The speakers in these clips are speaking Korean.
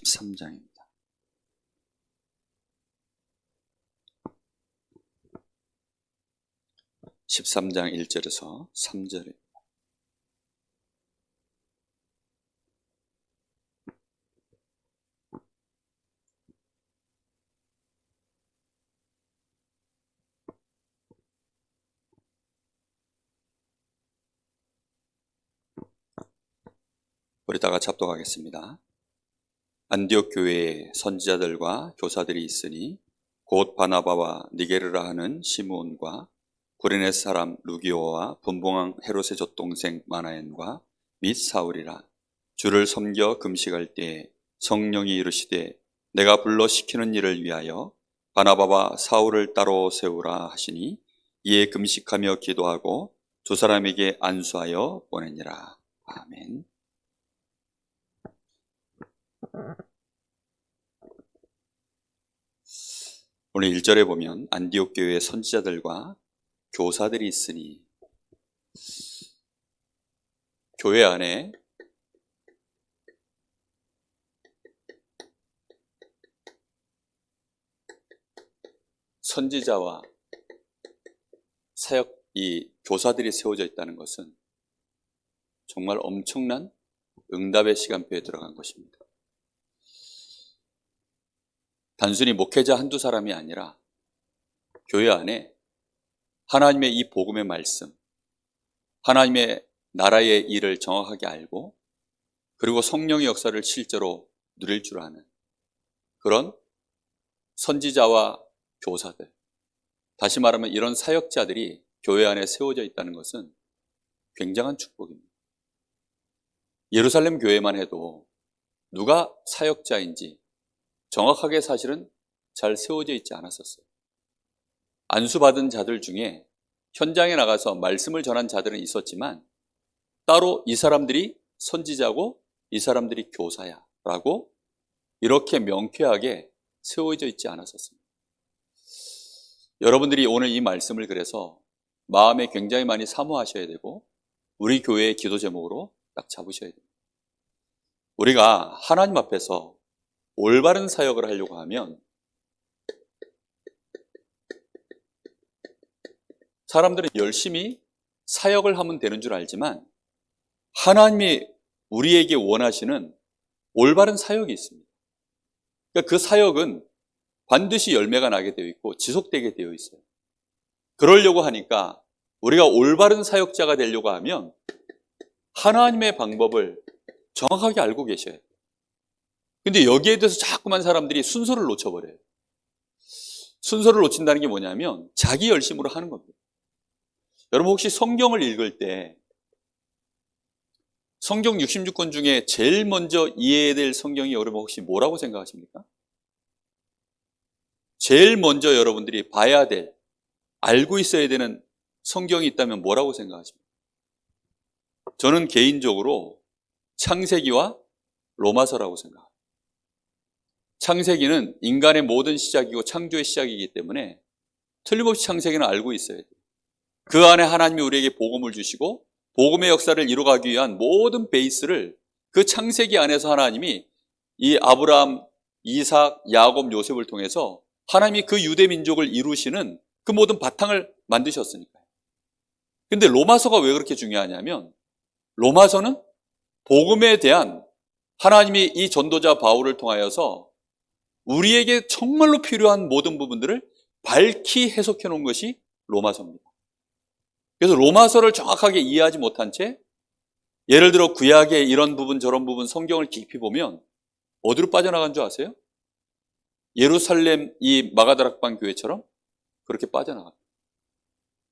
13장입니다. (13장) 1절에서 3절입니다. 우리 다 같이 합독하겠습니다. 안디옥 교회에 선지자들과 교사들이 있으니 곧 바나바와 니게르라 하는 시므온과 구레네 사람 루기오와 분봉왕 헤롯의 젖동생 마나엔과 및 사울이라. 주를 섬겨 금식할 때에 성령이 이르시되 내가 불러 시키는 일을 위하여 바나바와 사울을 따로 세우라 하시니 이에 금식하며 기도하고 두 사람에게 안수하여 보내니라. 아멘. 오늘 1절에 보면 안디옥 교회의 선지자들과 교사들이 있으니, 교회 안에 선지자와 사역, 이 교사들이 세워져 있다는 것은 정말 엄청난 응답의 시간표에 들어간 것입니다. 단순히 목회자 한두 사람이 아니라 교회 안에 하나님의 이 복음의 말씀, 하나님의 나라의 일을 정확하게 알고 그리고 성령의 역사를 실제로 누릴 줄 아는 그런 선지자와 교사들, 다시 말하면 이런 사역자들이 교회 안에 세워져 있다는 것은 굉장한 축복입니다. 예루살렘 교회만 해도 누가 사역자인지 정확하게 사실은 잘 세워져 있지 않았었어요. 안수받은 자들 중에 현장에 나가서 말씀을 전한 자들은 있었지만 따로 이 사람들이 선지자고 이 사람들이 교사야 라고 이렇게 명쾌하게 세워져 있지 않았었습니다. 여러분들이 오늘 이 말씀을 그래서 마음에 굉장히 많이 사모하셔야 되고 우리 교회의 기도 제목으로 딱 잡으셔야 됩니다. 우리가 하나님 앞에서 올바른 사역을 하려고 하면 사람들은 열심히 사역을 하면 되는 줄 알지만 하나님이 우리에게 원하시는 올바른 사역이 있습니다. 그러니까 그 사역은 반드시 열매가 나게 되어 있고 지속되게 되어 있어요. 그러려고 하니까 우리가 올바른 사역자가 되려고 하면 하나님의 방법을 정확하게 알고 계셔야 돼요. 근데 여기에 대해서 자꾸만 사람들이 순서를 놓쳐버려요. 순서를 놓친다는 게 뭐냐면 자기 열심으로 하는 겁니다. 여러분 혹시 성경을 읽을 때 성경 66권 중에 제일 먼저 이해해야 될 성경이 여러분 혹시 뭐라고 생각하십니까? 제일 먼저 여러분들이 봐야 될, 알고 있어야 되는 성경이 있다면 뭐라고 생각하십니까? 저는 개인적으로 창세기와 로마서라고 생각합니다. 창세기는 인간의 모든 시작이고 창조의 시작이기 때문에 틀림없이 창세기는 알고 있어야 돼요. 그 안에 하나님이 우리에게 복음을 주시고 복음의 역사를 이루어가기 위한 모든 베이스를 그 창세기 안에서 하나님이 이 아브라함, 이삭, 야곱, 요셉을 통해서 하나님이 그 유대 민족을 이루시는 그 모든 바탕을 만드셨으니까요. 근데 로마서가 왜 그렇게 중요하냐면 로마서는 복음에 대한 하나님이 이 전도자 바울을 통하여서 우리에게 정말로 필요한 모든 부분들을 밝히 해석해 놓은 것이 로마서입니다. 그래서 로마서를 정확하게 이해하지 못한 채 예를 들어 구약의 이런 부분 저런 부분 성경을 깊이 보면 어디로 빠져나간 줄 아세요? 예루살렘 이 마가다락방 교회처럼 그렇게 빠져나갑니다.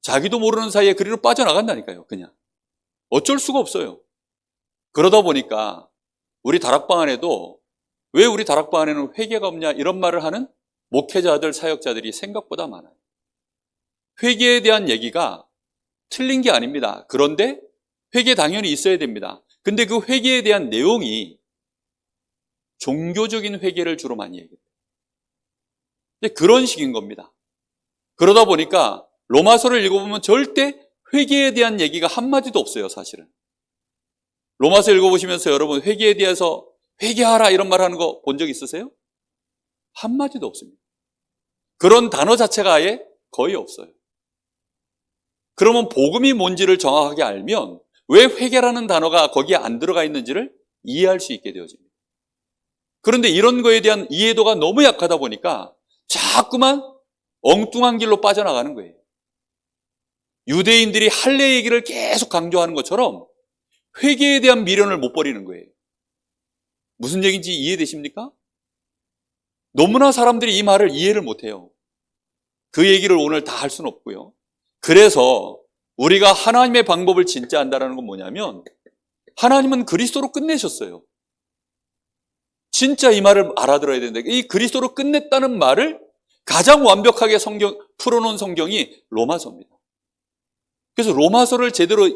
자기도 모르는 사이에 그리로 빠져나간다니까요. 그냥 어쩔 수가 없어요. 그러다 보니까 우리 다락방 안에도 왜 우리 다락방 안에는 회개가 없냐 이런 말을 하는 목회자들, 사역자들이 생각보다 많아요. 회개에 대한 얘기가 틀린 게 아닙니다. 그런데 회개 당연히 있어야 됩니다. 근데 그 회개에 대한 내용이 종교적인 회개를 주로 많이 얘기해요. 근데 그런 식인 겁니다. 그러다 보니까 로마서를 읽어보면 절대 회개에 대한 얘기가 한마디도 없어요, 사실은. 로마서 읽어보시면서 여러분 회개에 대해서 회개하라 이런 말 하는 거 본 적 있으세요? 한마디도 없습니다. 그런 단어 자체가 아예 거의 없어요. 그러면 복음이 뭔지를 정확하게 알면 왜 회개라는 단어가 거기에 안 들어가 있는지를 이해할 수 있게 되어집니다. 그런데 이런 거에 대한 이해도가 너무 약하다 보니까 자꾸만 엉뚱한 길로 빠져나가는 거예요. 유대인들이 할례 얘기를 계속 강조하는 것처럼 회개에 대한 미련을 못 버리는 거예요. 무슨 얘기인지 이해되십니까? 너무나 사람들이 이 말을 이해를 못해요. 그 얘기를 오늘 다 할 수는 없고요. 그래서 우리가 하나님의 방법을 진짜 안다는 건 뭐냐면 하나님은 그리스도로 끝내셨어요. 진짜 이 말을 알아들어야 되는데 이 그리스도로 끝냈다는 말을 가장 완벽하게 풀어놓은 성경이 로마서입니다. 그래서 로마서를 제대로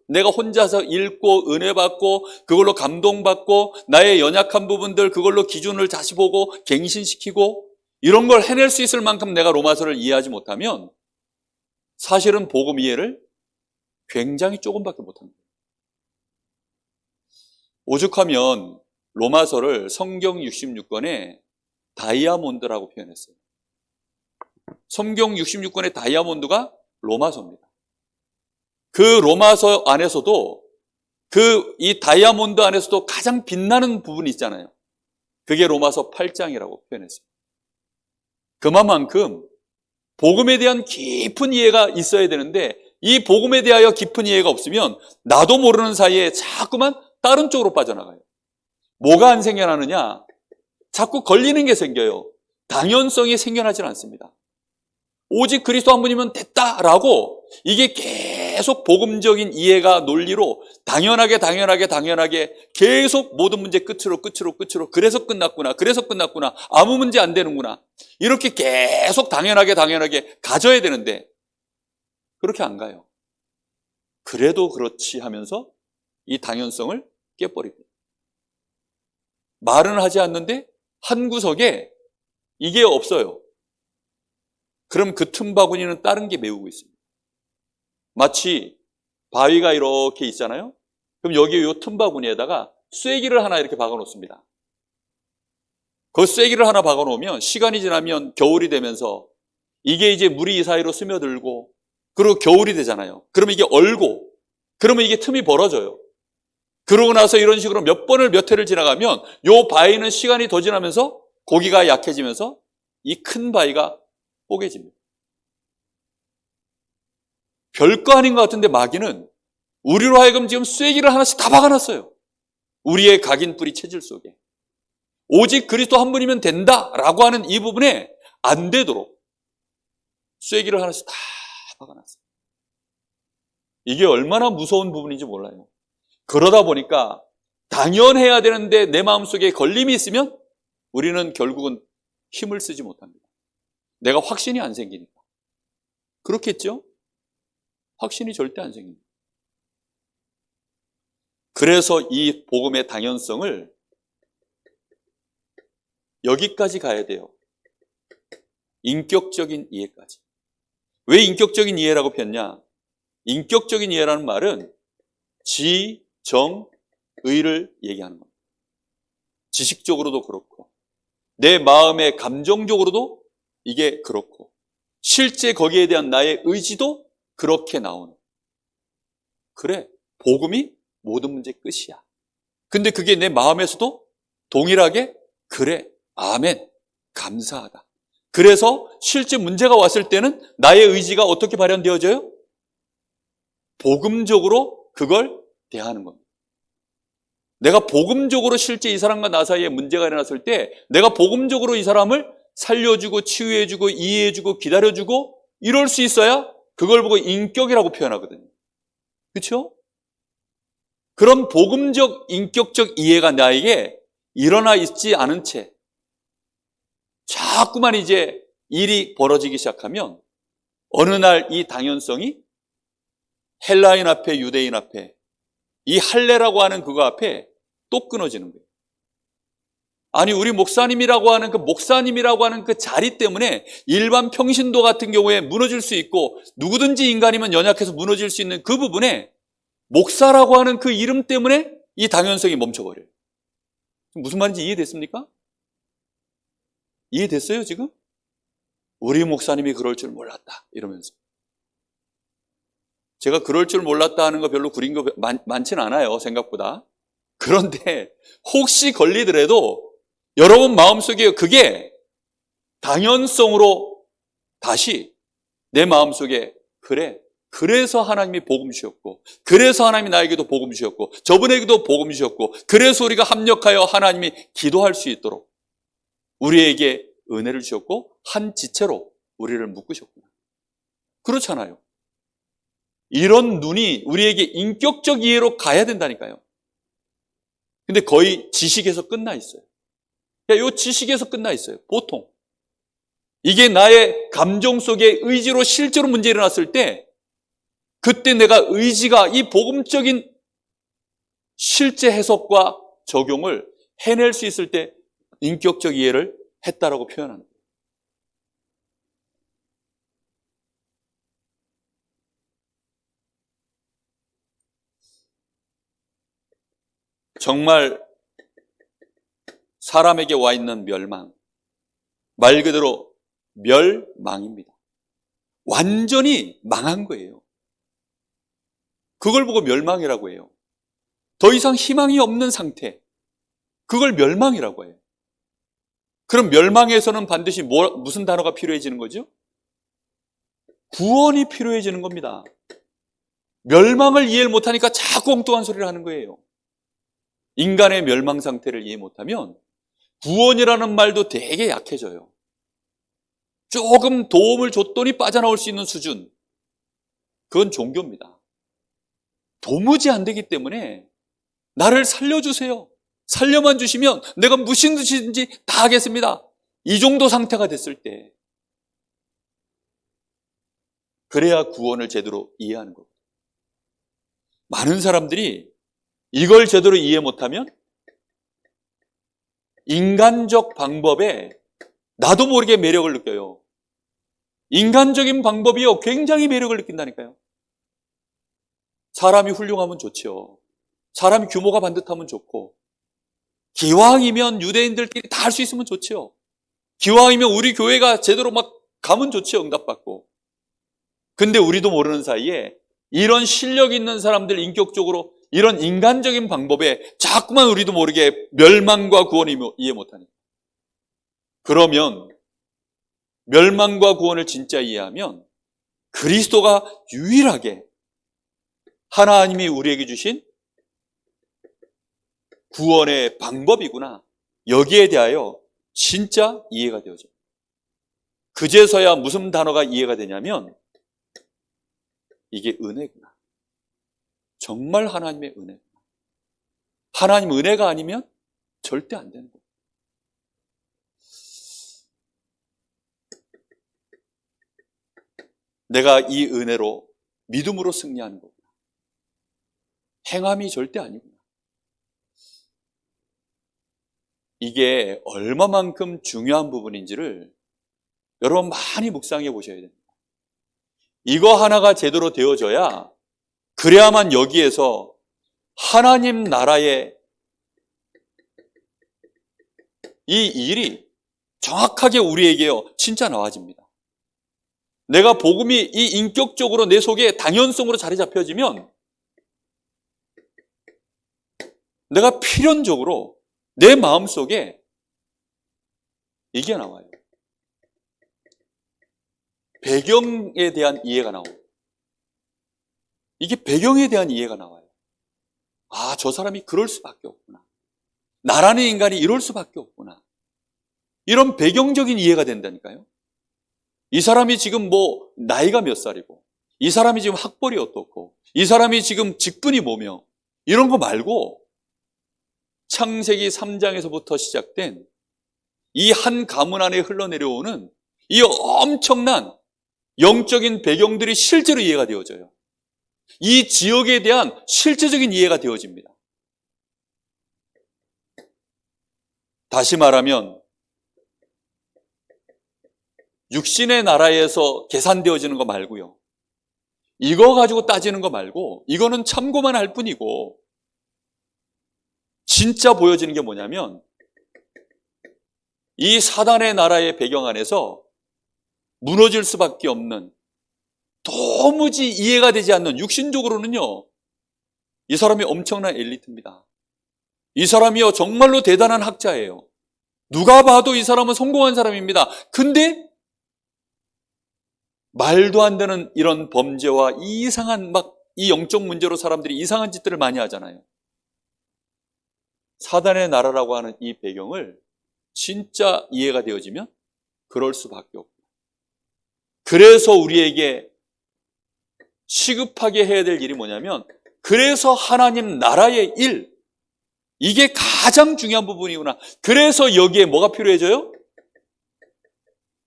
내가 혼자서 읽고 은혜 받고 그걸로 감동받고 나의 연약한 부분들 그걸로 기준을 다시 보고 갱신시키고 이런 걸 해낼 수 있을 만큼 내가 로마서를 이해하지 못하면 사실은 복음 이해를 굉장히 조금밖에 못합니다. 오죽하면 로마서를 성경 66권에 다이아몬드라고 표현했어요. 성경 66권의 다이아몬드가 로마서입니다. 그 로마서 안에서도 이 다이아몬드 안에서도 가장 빛나는 부분이 있잖아요. 그게 로마서 8장이라고 표현했어요. 그만큼 복음에 대한 깊은 이해가 있어야 되는데 이 복음에 대하여 깊은 이해가 없으면 나도 모르는 사이에 자꾸만 다른 쪽으로 빠져나가요. 뭐가 안 생겨나느냐? 자꾸 걸리는 게 생겨요. 당연성이 생겨나질 않습니다. 오직 그리스도 한 분이면 됐다라고 이게 계속 복음적인 이해가 논리로 당연하게 계속 모든 문제 끝으로 그래서 끝났구나 아무 문제 안 되는구나 이렇게 계속 당연하게 가져야 되는데 그렇게 안 가요. 그래도 그렇지 하면서 이 당연성을 깨버립니다. 말은 하지 않는데 한 구석에 이게 없어요. 그럼 그 틈바구니는 다른 게 메우고 있습니다. 마치 바위가 이렇게 있잖아요. 그럼 여기 이 틈바구니에다가 쐐기를 하나 이렇게 박아 놓습니다. 그 쐐기를 하나 박아 놓으면 시간이 지나면 겨울이 되면서 이게 이제 물이 이 사이로 스며들고 그리고 겨울이 되잖아요. 그러면 이게 얼고 그러면 이게 틈이 벌어져요. 그러고 나서 이런 식으로 몇 회를 지나가면 이 바위는 시간이 더 지나면서 고기가 약해지면서 이 큰 바위가 뽀개집니다. 별거 아닌 것 같은데 마귀는 우리로 하여금 지금 쐐기를 하나씩 다 박아놨어요. 우리의 각인 뿌리 체질 속에. 오직 그리스도 한 분이면 된다라고 하는 이 부분에 안 되도록 쐐기를 하나씩 다 박아놨어요. 이게 얼마나 무서운 부분인지 몰라요. 그러다 보니까 당연해야 되는데 내 마음속에 걸림이 있으면 우리는 결국은 힘을 쓰지 못합니다. 내가 확신이 안 생기니까. 그렇겠죠? 확신이 절대 안 생깁니다. 그래서 이 복음의 당연성을 여기까지 가야 돼요. 인격적인 이해까지. 왜 인격적인 이해라고 폈냐? 인격적인 이해라는 말은 지, 정, 의를 얘기하는 겁니다. 지식적으로도 그렇고 내 마음의 감정적으로도 이게 그렇고 실제 거기에 대한 나의 의지도 그렇게 나오는. 그래, 복음이 모든 문제 끝이야. 근데 그게 내 마음에서도 동일하게 그래, 아멘, 감사하다. 그래서 실제 문제가 왔을 때는 나의 의지가 어떻게 발현되어져요? 복음적으로 그걸 대하는 겁니다. 내가 복음적으로 실제 이 사람과 나 사이에 문제가 일어났을 때 내가 복음적으로 이 사람을 살려주고 치유해주고 이해해주고 기다려주고 이럴 수 있어야 그걸 보고 인격이라고 표현하거든요. 그렇죠? 그런 복음적 인격적 이해가 나에게 일어나 있지 않은 채 자꾸만 이제 일이 벌어지기 시작하면 어느 날 이 당연성이 헬라인 앞에 유대인 앞에 이 할례라고 하는 그거 앞에 또 끊어지는 거예요. 아니 우리 목사님이라고 하는 그 자리 때문에 일반 평신도 같은 경우에 무너질 수 있고 누구든지 인간이면 연약해서 무너질 수 있는 그 부분에 목사라고 하는 그 이름 때문에 이 당연성이 멈춰버려요. 무슨 말인지 이해됐습니까? 이해됐어요, 지금? 우리 목사님이 그럴 줄 몰랐다, 이러면서. 제가 그럴 줄 몰랐다 하는 거 별로 구린 거 많진 않아요, 생각보다. 그런데 혹시 걸리더라도 여러분 마음속에 그게 당연성으로 다시 내 마음속에 그래, 그래서 하나님이 복음 주셨고, 그래서 하나님이 나에게도 복음 주셨고, 저분에게도 복음 주셨고, 그래서 우리가 합력하여 하나님이 기도할 수 있도록 우리에게 은혜를 주셨고 한 지체로 우리를 묶으셨구나. 그렇잖아요. 이런 눈이 우리에게 인격적 이해로 가야 된다니까요. 근데 거의 지식에서 끝나 있어요. 이 지식에서 끝나 있어요. 보통. 이게 나의 감정 속의 의지로 실제로 문제 일어났을 때 그때 내가 의지가 이 복음적인 실제 해석과 적용을 해낼 수 있을 때 인격적 이해를 했다라고 표현하는 거예요. 정말 사람에게 와 있는 멸망, 말 그대로 멸망입니다. 완전히 망한 거예요. 그걸 보고 멸망이라고 해요. 더 이상 희망이 없는 상태, 그걸 멸망이라고 해요. 그럼 멸망에서는 반드시 무슨 단어가 필요해지는 거죠? 구원이 필요해지는 겁니다. 멸망을 이해를 못하니까 자꾸 엉뚱한 소리를 하는 거예요. 인간의 멸망 상태를 이해 못하면 구원이라는 말도 되게 약해져요. 조금 도움을 줬더니 빠져나올 수 있는 수준, 그건 종교입니다. 도무지 안 되기 때문에 나를 살려주세요. 살려만 주시면 내가 무슨 뜻인지 다 하겠습니다. 이 정도 상태가 됐을 때 그래야 구원을 제대로 이해하는 겁니다. 많은 사람들이 이걸 제대로 이해 못하면 인간적 방법에 나도 모르게 매력을 느껴요. 인간적인 방법이요, 굉장히 매력을 느낀다니까요. 사람이 훌륭하면 좋죠. 사람이 규모가 반듯하면 좋고, 기왕이면 유대인들끼리 다 할 수 있으면 좋죠. 기왕이면 우리 교회가 제대로 막 가면 좋죠, 응답받고. 근데 우리도 모르는 사이에 이런 실력 있는 사람들 인격적으로 이런 인간적인 방법에 자꾸만 우리도 모르게 멸망과 구원을 이해 못하니까. 그러면 멸망과 구원을 진짜 이해하면 그리스도가 유일하게 하나님이 우리에게 주신 구원의 방법이구나, 여기에 대하여 진짜 이해가 되어져요. 그제서야 무슨 단어가 이해가 되냐면 이게 은혜구나. 정말 하나님의 은혜구나. 하나님 은혜가 아니면 절대 안 되는 거예요. 내가 이 은혜로 믿음으로 승리하는 거구나. 행함이 절대 아니구나. 이게 얼마만큼 중요한 부분인지를 여러분 많이 묵상해 보셔야 됩니다. 이거 하나가 제대로 되어져야, 그래야만 여기에서 하나님 나라의 이 일이 정확하게 우리에게요 진짜 나와집니다. 내가 복음이 이 인격적으로 내 속에 당연성으로 자리 잡혀지면 내가 필연적으로 내 마음속에 이게 나와요. 배경에 대한 이해가 나오고, 이게 배경에 대한 이해가 나와요. 아, 저 사람이 그럴 수밖에 없구나. 나라는 인간이 이럴 수밖에 없구나. 이런 배경적인 이해가 된다니까요. 이 사람이 지금 뭐 나이가 몇 살이고, 이 사람이 지금 학벌이 어떻고, 이 사람이 지금 직분이 뭐며, 이런 거 말고 창세기 3장에서부터 시작된 이 한 가문 안에 흘러내려오는 이 엄청난 영적인 배경들이 실제로 이해가 되어져요. 이 지역에 대한 실제적인 이해가 되어집니다. 다시 말하면 육신의 나라에서 계산되어지는 거 말고요, 이거 가지고 따지는 거 말고, 이거는 참고만 할 뿐이고 진짜 보여지는 게 뭐냐면 이 사단의 나라의 배경 안에서 무너질 수밖에 없는, 도무지 이해가 되지 않는, 육신적으로는요 이 사람이 엄청난 엘리트입니다. 이 사람이요 정말로 대단한 학자예요. 누가 봐도 이 사람은 성공한 사람입니다. 근데 말도 안 되는 이런 범죄와 이상한 이 영적 문제로 사람들이 이상한 짓들을 많이 하잖아요. 사단의 나라라고 하는 이 배경을 진짜 이해가 되어지면 그럴 수밖에 없고, 그래서 우리에게 시급하게 해야 될 일이 뭐냐면, 그래서 하나님 나라의 일, 이게 가장 중요한 부분이구나. 그래서 여기에 뭐가 필요해져요?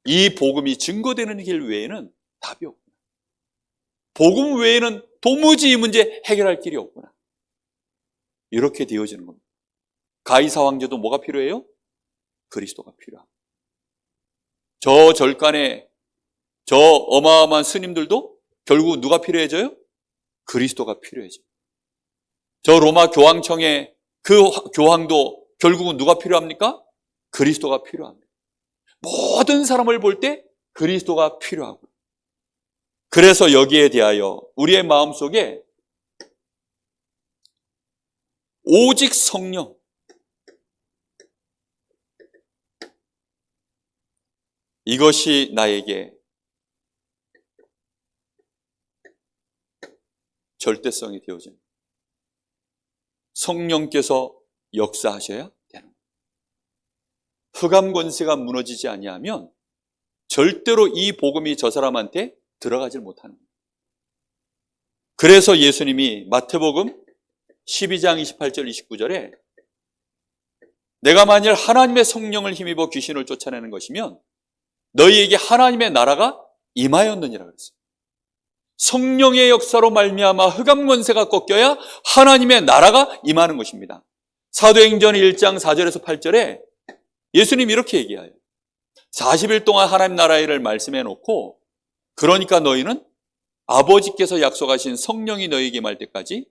이 복음이 증거되는 길 외에는 답이 없구나. 복음 외에는 도무지 이 문제 해결할 길이 없구나. 이렇게 되어지는 겁니다. 가이사 황제도 뭐가 필요해요? 그리스도가 필요합니다. 저 절간에 저 어마어마한 스님들도 결국 누가 필요해져요? 그리스도가 필요해져요. 저 로마 교황청의 그 교황도 결국은 누가 필요합니까? 그리스도가 필요합니다. 모든 사람을 볼 때 그리스도가 필요하고, 그래서 여기에 대하여 우리의 마음속에 오직 성령, 이것이 나에게 절대성이 되어집니다. 성령께서 역사하셔야 되는 거예요. 흑암 권세가 무너지지 아니하면 절대로 이 복음이 저 사람한테 들어가질 못하는 거예요. 그래서 예수님이 마태복음 12장 28절 29절에 내가 만일 하나님의 성령을 힘입어 귀신을 쫓아내는 것이면 너희에게 하나님의 나라가 임하였느니라 그랬어요. 성령의 역사로 말미암아 흑암 권세가 꺾여야 하나님의 나라가 임하는 것입니다. 사도행전 1장 4절에서 8절에 예수님이 이렇게 얘기해요. 40일 동안 하나님 나라의 일을 말씀해 놓고, 그러니까 너희는 아버지께서 약속하신 성령이 너희에게 임할 때까지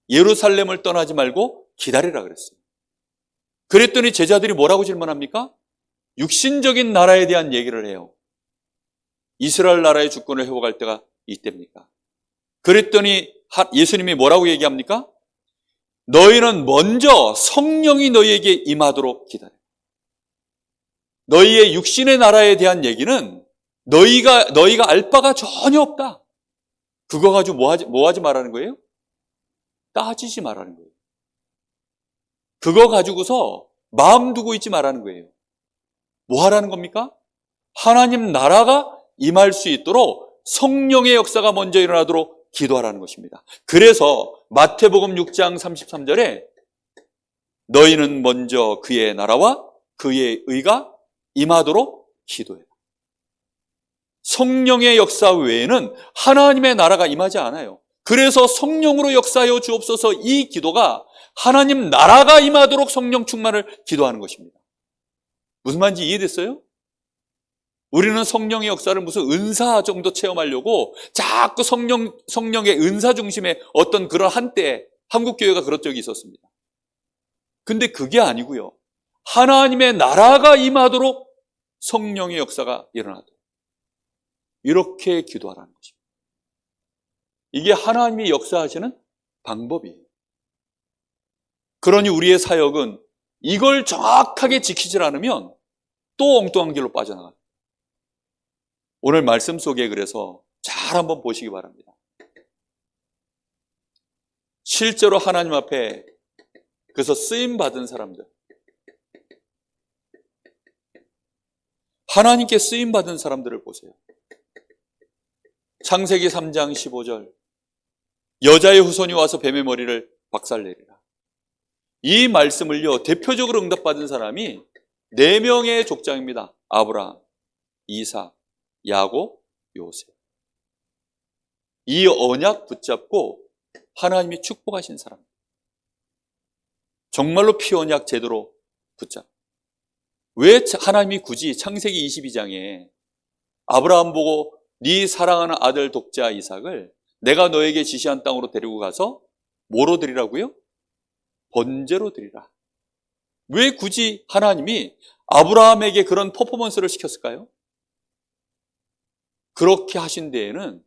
예루살렘을 떠나지 말고 기다리라 그랬어요. 그랬더니 제자들이 뭐라고 질문합니까? 육신적인 나라에 대한 얘기를 해요. 이스라엘 나라의 주권을 회복할 때가 이때입니까? 그랬더니 예수님이 뭐라고 얘기합니까? 너희는 먼저 성령이 너희에게 임하도록 기다려. 너희의 육신의 나라에 대한 얘기는 너희가 알 바가 전혀 없다. 그거 가지고 뭐 하지 말라는 거예요? 따지지 말라는 거예요. 그거 가지고서 마음 두고 있지 말라는 거예요. 뭐 하라는 겁니까? 하나님 나라가 임할 수 있도록 성령의 역사가 먼저 일어나도록 기도하라는 것입니다. 그래서 마태복음 6장 33절에 너희는 먼저 그의 나라와 그의 의가 임하도록 기도해라. 성령의 역사 외에는 하나님의 나라가 임하지 않아요. 그래서 성령으로 역사하여 주옵소서, 이 기도가 하나님 나라가 임하도록 성령 충만을 기도하는 것입니다. 무슨 말인지 이해됐어요? 우리는 성령의 역사를 무슨 은사 정도 체험하려고 자꾸 성령의 은사 중심의 어떤 그런 한때 한국교회가 그런 적이 있었습니다. 근데 그게 아니고요. 하나님의 나라가 임하도록 성령의 역사가 일어나도록 이렇게 기도하라는 것입니다. 이게 하나님이 역사하시는 방법이에요. 그러니 우리의 사역은 이걸 정확하게 지키질 않으면 또 엉뚱한 길로 빠져나가요. 오늘 말씀 속에 그래서 잘 한번 보시기 바랍니다. 실제로 하나님 앞에 그래서 쓰임받은 사람들, 하나님께 쓰임받은 사람들을 보세요. 창세기 3장 15절 여자의 후손이 와서 뱀의 머리를 박살내리라. 이 말씀을요 대표적으로 응답받은 사람이 4명의 족장입니다. 아브라함, 이삭, 야곱, 요셉. 이 언약 붙잡고 하나님이 축복하신 사람, 정말로 피언약 제대로 붙잡고. 왜 하나님이 굳이 창세기 22장에 아브라함 보고 네 사랑하는 아들 독자 이삭을 내가 너에게 지시한 땅으로 데리고 가서 뭐로 드리라고요? 번제로 드리라. 왜 굳이 하나님이 아브라함에게 그런 퍼포먼스를 시켰을까요? 그렇게 하신 데에는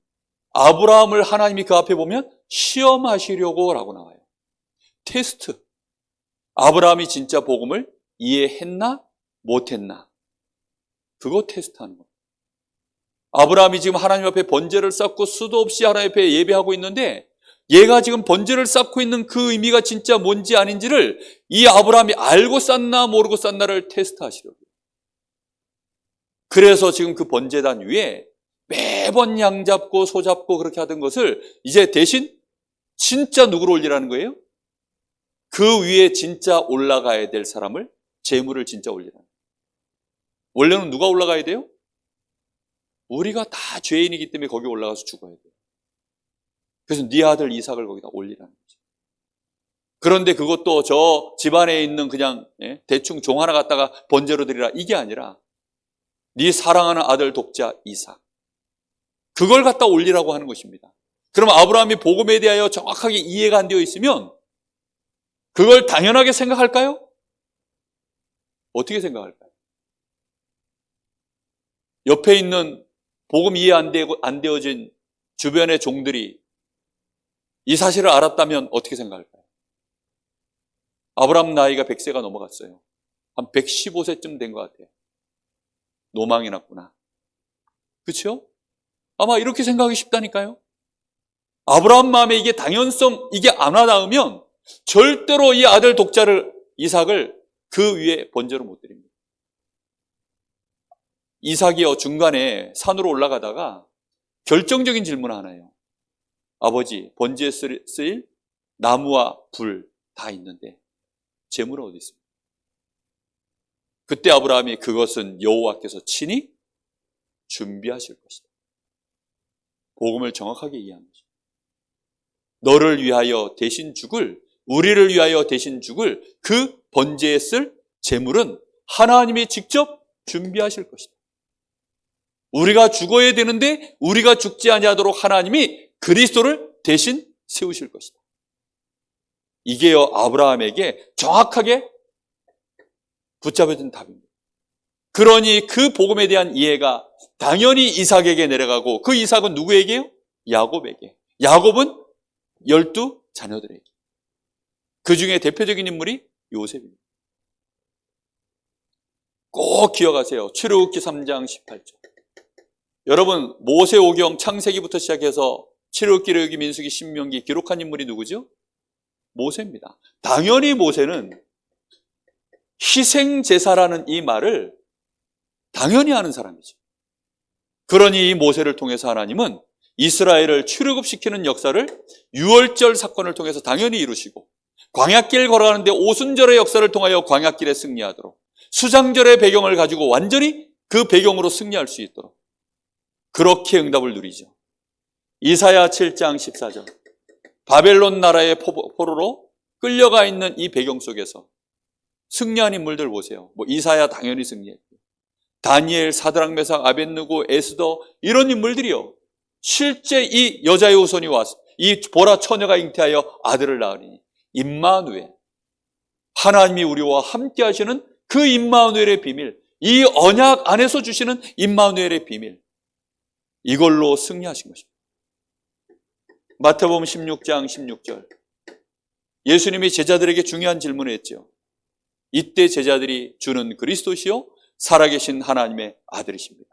아브라함을 하나님이 그 앞에 보면 시험하시려고 라고 나와요. 테스트. 아브라함이 진짜 복음을 이해했나 못했나, 그거 테스트하는 거예요. 아브라함이 지금 하나님 앞에 번제를 쌓고 수도 없이 하나님 앞에 예배하고 있는데, 얘가 지금 번제를 쌓고 있는 그 의미가 진짜 뭔지 아닌지를 이 아브라함이 알고 쌓나 모르고 쌓나를 테스트하시려고요. 그래서 지금 그 번제단 위에 매번 양 잡고 소 잡고 그렇게 하던 것을 이제 대신 진짜 누구를 올리라는 거예요? 그 위에 진짜 올라가야 될 사람을, 제물을 진짜 올리라는 거예요. 원래는 누가 올라가야 돼요? 우리가 다 죄인이기 때문에 거기 올라가서 죽어야 돼요. 그래서 네 아들 이삭을 거기다 올리라는 거죠. 그런데 그것도 저 집안에 있는 그냥 대충 종 하나 갖다가 번제로 드리라, 이게 아니라 네 사랑하는 아들 독자 이삭, 그걸 갖다 올리라고 하는 것입니다. 그럼 아브라함이 복음에 대하여 정확하게 이해가 안 되어 있으면 그걸 당연하게 생각할까요? 어떻게 생각할까요? 옆에 있는 복음 이해 안 되어진 주변의 종들이 이 사실을 알았다면 어떻게 생각할까요? 아브라함 나이가 100세가 넘어갔어요. 한 115세쯤 된 것 같아요. 노망이 났구나. 그렇죠? 아마 이렇게 생각하기 쉽다니까요. 아브라함 마음에 이게 당연성, 이게 안 와닿으면 절대로 이 아들 독자를, 이삭을 그 위에 번제로 못 드립니다. 이삭이요, 중간에 산으로 올라가다가 결정적인 질문 하나예요. 아버지, 번제에 쓰일 나무와 불 다 있는데 제물은 어디 있습니까? 그때 아브라함이 그것은 여호와께서 친히 준비하실 것이다. 복음을 정확하게 이해한 거죠. 너를 위하여 대신 죽을, 우리를 위하여 대신 죽을 그 번제에 쓸 제물은 하나님이 직접 준비하실 것이다. 우리가 죽어야 되는데 우리가 죽지 아니하도록 하나님이 그리스도를 대신 세우실 것이다. 이게요, 아브라함에게 정확하게 붙잡혀진 답입니다. 그러니 그 복음에 대한 이해가 당연히 이삭에게 내려가고, 그 이삭은 누구에게요? 야곱에게. 야곱은 12 자녀들에게. 그 중에 대표적인 인물이 요셉입니다. 꼭 기억하세요. 출애굽기 3장 18절. 여러분, 모세오경 창세기부터 시작해서 출애굽기, 레위기, 민수기, 신명기 기록한 인물이 누구죠? 모세입니다. 당연히 모세는 희생제사라는 이 말을 당연히 아는 사람이죠. 그러니 이 모세를 통해서 하나님은 이스라엘을 출애굽시키는 역사를 유월절 사건을 통해서 당연히 이루시고, 광야길 걸어가는데 오순절의 역사를 통하여 광야길에 승리하도록, 수장절의 배경을 가지고 완전히 그 배경으로 승리할 수 있도록 그렇게 응답을 누리죠. 이사야 7장 14절. 바벨론 나라의 포로로 끌려가 있는 이 배경 속에서 승리한 인물들 보세요. 이사야 당연히 승리했고, 다니엘, 사드락, 메삭, 아벳느고, 에스더, 이런 인물들이요, 실제 이 여자의 후손이 와서 이 보라 처녀가 잉태하여 아들을 낳으니 임마누엘, 하나님이 우리와 함께 하시는 그 임마누엘의 비밀, 이 언약 안에서 주시는 임마누엘의 비밀, 이걸로 승리하신 것입니다. 마태복음 16장 16절. 예수님이 제자들에게 중요한 질문을 했죠. 이때 제자들이 주는 그리스도시요 살아계신 하나님의 아들이십니다.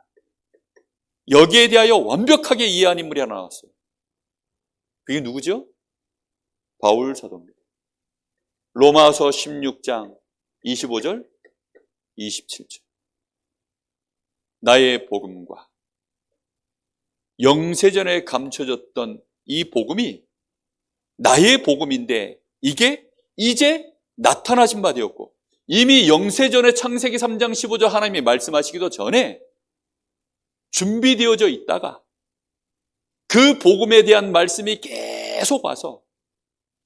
여기에 대하여 완벽하게 이해한 인물이 하나 나왔어요. 그게 누구죠? 바울 사도입니다. 로마서 16장 25절 27절. 나의 복음과 영세전에 감춰졌던 이 복음이 나의 복음인데, 이게 이제 나타나신 바 되었고, 이미 영세전에 창세기 3장 15절 하나님이 말씀하시기도 전에 준비되어져 있다가 그 복음에 대한 말씀이 계속 와서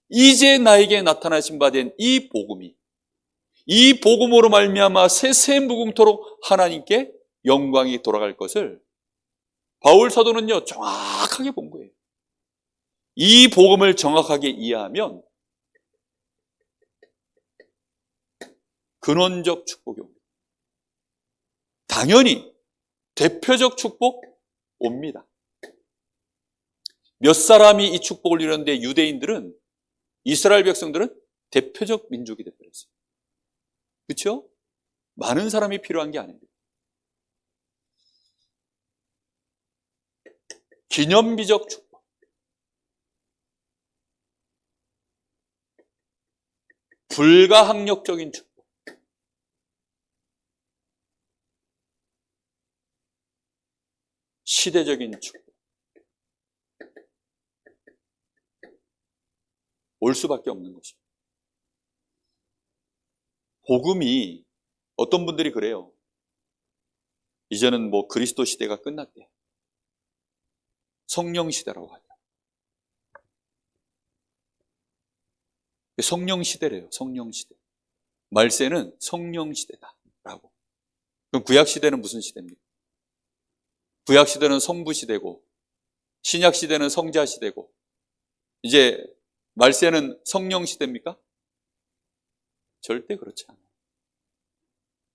이제 나에게 나타나신 바 된 이 복음이, 이 복음으로 말미암아 세세무궁토록 하나님께 영광이 돌아갈 것을 바울 사도는요 정확하게 본 거예요. 이 복음을 정확하게 이해하면 근원적 축복이 옵니다. 당연히 대표적 축복 옵니다. 몇 사람이 이 축복을 이뤘는데 유대인들은, 이스라엘 백성들은 대표적 민족이 되어버렸어요. 그렇죠? 많은 사람이 필요한 게 아닙니다. 기념비적 축복. 불가항력적인 축복. 시대적인 축복. 올 수밖에 없는 것입니다. 복음이, 어떤 분들이 그래요. 이제는 뭐 그리스도 시대가 끝났대. 성령 시대라고 하죠. 성령 시대래요. 성령 시대. 말세는 성령 시대다라고. 그럼 구약 시대는 무슨 시대입니까? 구약 시대는 성부 시대고, 신약 시대는 성자 시대고, 이제 말세는 성령 시대입니까? 절대 그렇지 않아요.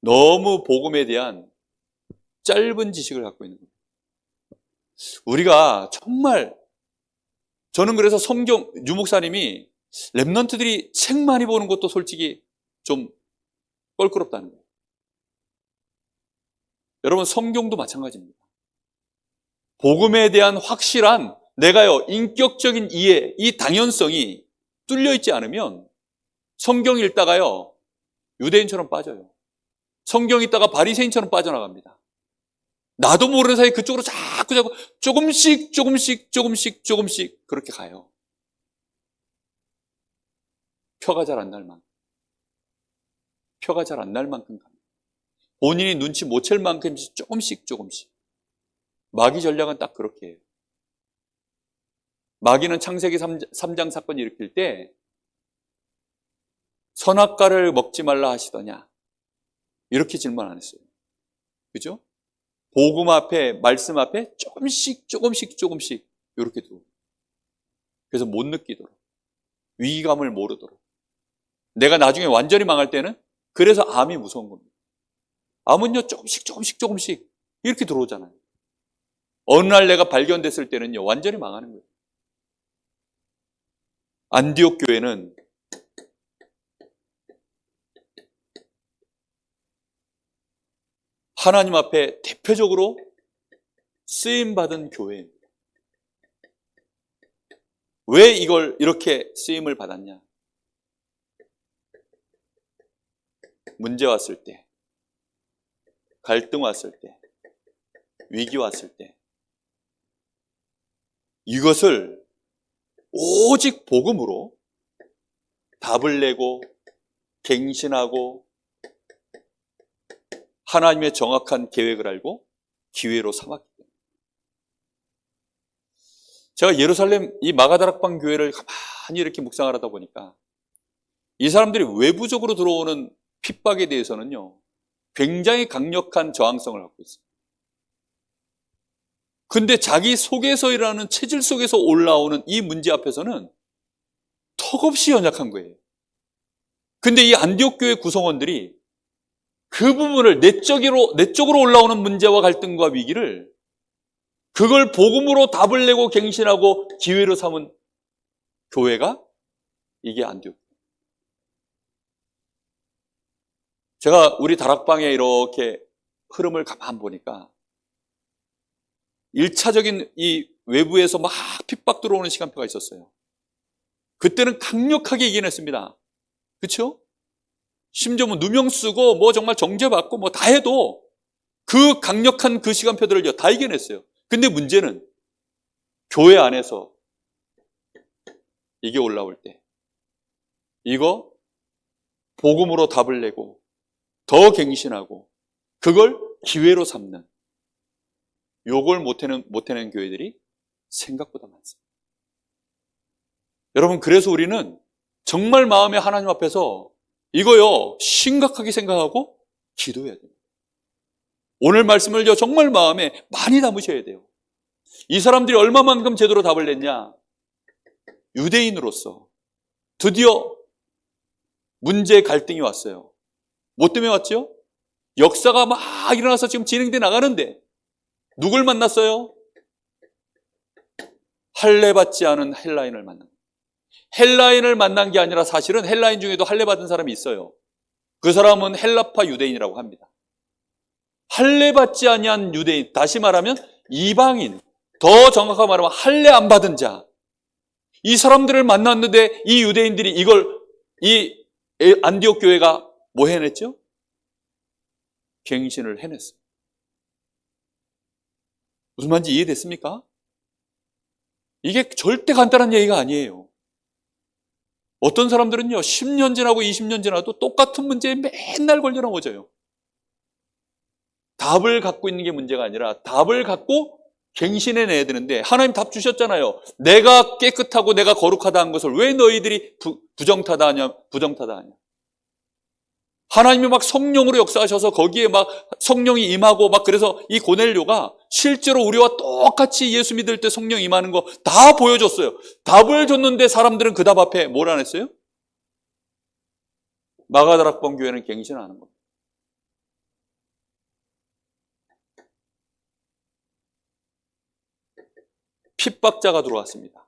너무 복음에 대한 짧은 지식을 갖고 있는 겁니다. 우리가 정말, 저는 그래서 성경, 유 목사님이 랩런트들이 책 많이 보는 것도 솔직히 좀 껄끄럽다는 거예요. 여러분, 성경도 마찬가지입니다. 복음에 대한 확실한, 내가요, 인격적인 이해, 이 당연성이 뚫려 있지 않으면 성경 읽다가요, 유대인처럼 빠져요. 성경 읽다가 바리새인처럼 빠져나갑니다. 나도 모르는 사이에 그쪽으로 자꾸 조금씩 그렇게 가요. 표가 잘 안 날 만큼. 표가 잘 안 날 만큼 갑니다. 본인이 눈치 못 챌 만큼 조금씩. 마귀 전략은 딱 그렇게 해요. 마귀는 창세기 3장 사건 일으킬 때 선악과를 먹지 말라 하시더냐, 이렇게 질문 안 했어요. 그죠? 복음 앞에, 말씀 앞에 조금씩 이렇게 들어오고, 그래서 못 느끼도록, 위기감을 모르도록. 내가 나중에 완전히 망할 때는, 그래서 암이 무서운 겁니다. 암은요, 조금씩 이렇게 들어오잖아요. 어느 날 내가 발견됐을 때는요, 완전히 망하는 거예요. 안디옥 교회는 하나님 앞에 대표적으로 쓰임받은 교회입니다. 왜 이걸 이렇게 쓰임을 받았냐? 문제 왔을 때, 갈등 왔을 때, 위기 왔을 때, 이것을 오직 복음으로 답을 내고 갱신하고 하나님의 정확한 계획을 알고 기회로 삼았기 때문에. 제가 예루살렘 이 마가다락방 교회를 가만히 이렇게 묵상을 하다 보니까 이 사람들이 외부적으로 들어오는 핍박에 대해서는요, 굉장히 강력한 저항성을 갖고 있어요. 근데 자기 속에서 일어나는 체질 속에서 올라오는 이 문제 앞에서는 턱없이 연약한 거예요. 근데 이 안디옥 교회 구성원들이 그 부분을 내적으로 올라오는 문제와 갈등과 위기를, 그걸 복음으로 답을 내고 갱신하고 기회로 삼은 교회가 이게 안디옥. 제가 우리 다락방에 이렇게 흐름을 가만 보니까 1차적인 이 외부에서 막 핍박 들어오는 시간표가 있었어요. 그때는 강력하게 이겨냈습니다. 그렇죠? 심지어 뭐 누명 쓰고 뭐 정말 정죄받고 뭐 다 해도 그 강력한 그 시간표들을 다 이겨냈어요. 근데 문제는 교회 안에서 이게 올라올 때, 이거 복음으로 답을 내고 더 갱신하고 그걸 기회로 삼는, 요걸 못해낸 교회들이 생각보다 많습니다. 여러분, 그래서 우리는 정말 마음에 하나님 앞에서 이거요, 심각하게 생각하고 기도해야 됩니다. 오늘 말씀을요, 정말 마음에 많이 담으셔야 돼요. 이 사람들이 얼마만큼 제대로 답을 냈냐? 유대인으로서 드디어 문제의 갈등이 왔어요. 뭐 때문에 왔죠? 역사가 막 일어나서 지금 진행돼 나가는데 누굴 만났어요? 할례받지 않은 헬라인을 만난 거예요. 헬라인을 만난 게 아니라 사실은 헬라인 중에도 할례받은 사람이 있어요. 그 사람은 헬라파 유대인이라고 합니다. 할례받지 아니한 유대인, 다시 말하면 이방인, 더 정확하게 말하면 할례 안 받은 자, 이 사람들을 만났는데 이 유대인들이 이 안디옥 교회가 뭐 해냈죠? 갱신을 해냈어요. 무슨 말인지 이해됐습니까? 이게 절대 간단한 얘기가 아니에요. 어떤 사람들은요, 10년 지나고 20년 지나도 똑같은 문제에 맨날 걸려 넘어져요. 답을 갖고 있는 게 문제가 아니라 답을 갖고 갱신해내야 되는데, 하나님 답 주셨잖아요. 내가 깨끗하고 내가 거룩하다 한 것을 왜 너희들이 부정타다 하냐? 하나님이 막 성령으로 역사하셔서 거기에 막 성령이 임하고 막 그래서 이 고넬료가 실제로 우리와 똑같이 예수 믿을 때 성령 임하는 거 다 보여줬어요. 답을 줬는데 사람들은 그 답 앞에 뭘 안 했어요? 마가다락방 교회는 갱신 안 하는 겁니다. 핍박자가 들어왔습니다.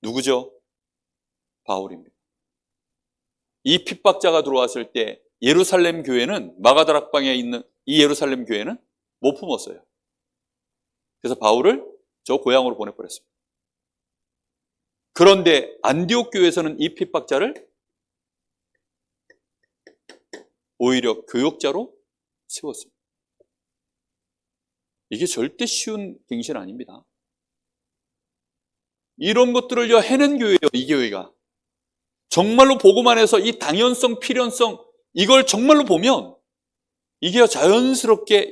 누구죠? 바울입니다. 이 핍박자가 들어왔을 때 예루살렘 교회는, 마가다락방에 있는 이 예루살렘 교회는 못 품었어요. 그래서 바울을 저 고향으로 보내버렸습니다. 그런데 안디옥 교회에서는 이 핍박자를 오히려 교역자로 세웠습니다. 이게 절대 쉬운 갱신 아닙니다. 이런 것들을 해낸 교회예요, 이 교회가. 정말로 복음 안에서 이 당연성, 필연성, 이걸 정말로 보면 이게 자연스럽게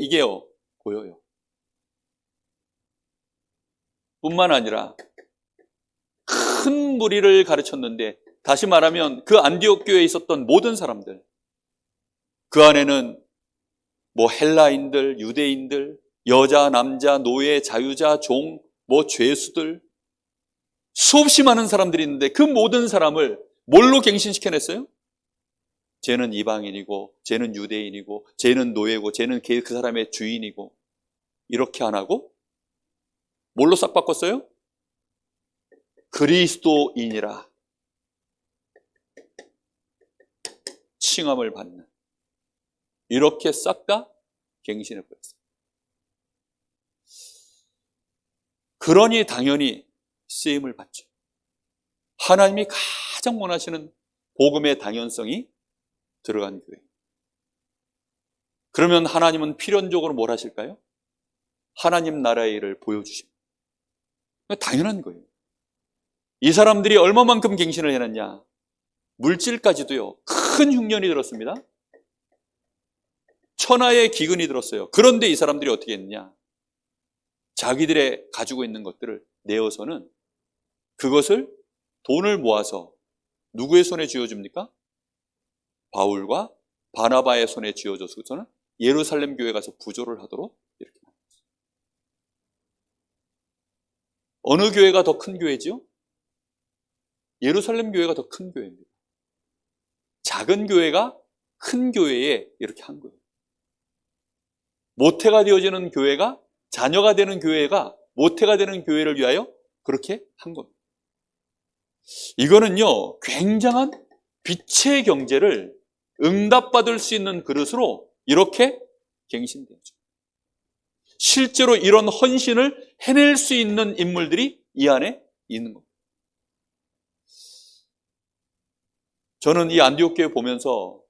보여요. 뿐만 아니라 큰 무리를 가르쳤는데, 다시 말하면 그 안디옥 교회에 있었던 모든 사람들, 그 안에는 뭐 헬라인들, 유대인들, 여자, 남자, 노예, 자유자, 종, 뭐 죄수들, 수없이 많은 사람들이 있는데 그 모든 사람을 뭘로 갱신시켜냈어요? 쟤는 이방인이고, 쟤는 유대인이고, 쟤는 노예고, 쟤는 그 사람의 주인이고, 이렇게 안 하고 뭘로 싹 바꿨어요? 그리스도인이라 칭함을 받는, 이렇게 싹 다 갱신해버렸어요. 그러니 당연히 쓰임을 받죠. 하나님이 가장 원하시는 복음의 당연성이 들어간 교회. 그러면 하나님은 필연적으로 뭘 하실까요? 하나님 나라의 일을 보여주십니다. 당연한 거예요. 이 사람들이 얼마만큼 갱신을 해놨냐? 물질까지도요, 큰 흉년이 들었습니다. 천하의 기근이 들었어요. 그런데 이 사람들이 어떻게 했느냐? 자기들의 가지고 있는 것들을 내어서는 그것을 돈을 모아서 누구의 손에 쥐어줍니까? 바울과 바나바의 손에 쥐어줘서는 예루살렘 교회 가서 부조를 하도록 이렇게 만들었어요. 어느 교회가 더 큰 교회지요? 예루살렘 교회가 더 큰 교회입니다. 작은 교회가 큰 교회에 이렇게 한 거예요. 모태가 되어지는 교회가, 자녀가 되는 교회가 모태가 되는 교회를 위하여 그렇게 한 겁니다. 이거는요, 굉장한 빛의 경제를 응답받을 수 있는 그릇으로 이렇게 갱신되죠. 실제로 이런 헌신을 해낼 수 있는 인물들이 이 안에 있는 겁니다. 저는 이 안디옥 교회 보면서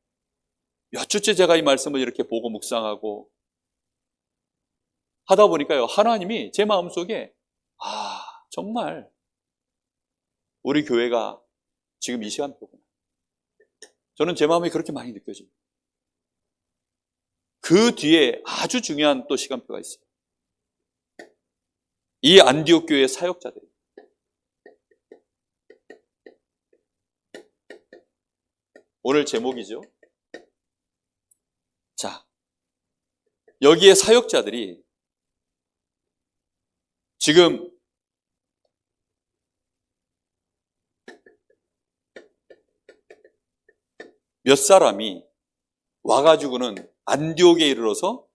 몇 주째 제가 이 말씀을 이렇게 보고 묵상하고 하다 보니까요, 하나님이 제 마음속에 정말 우리 교회가 지금 이 시간표구나. 저는 제 마음이 그렇게 많이 느껴집니다. 그 뒤에 아주 중요한 또 시간표가 있어요. 이 안디옥 교회의 사역자들이. 오늘 제목이죠. 자, 여기에 사역자들이 지금 몇 사람이 와가지고는 안디옥에 이르러서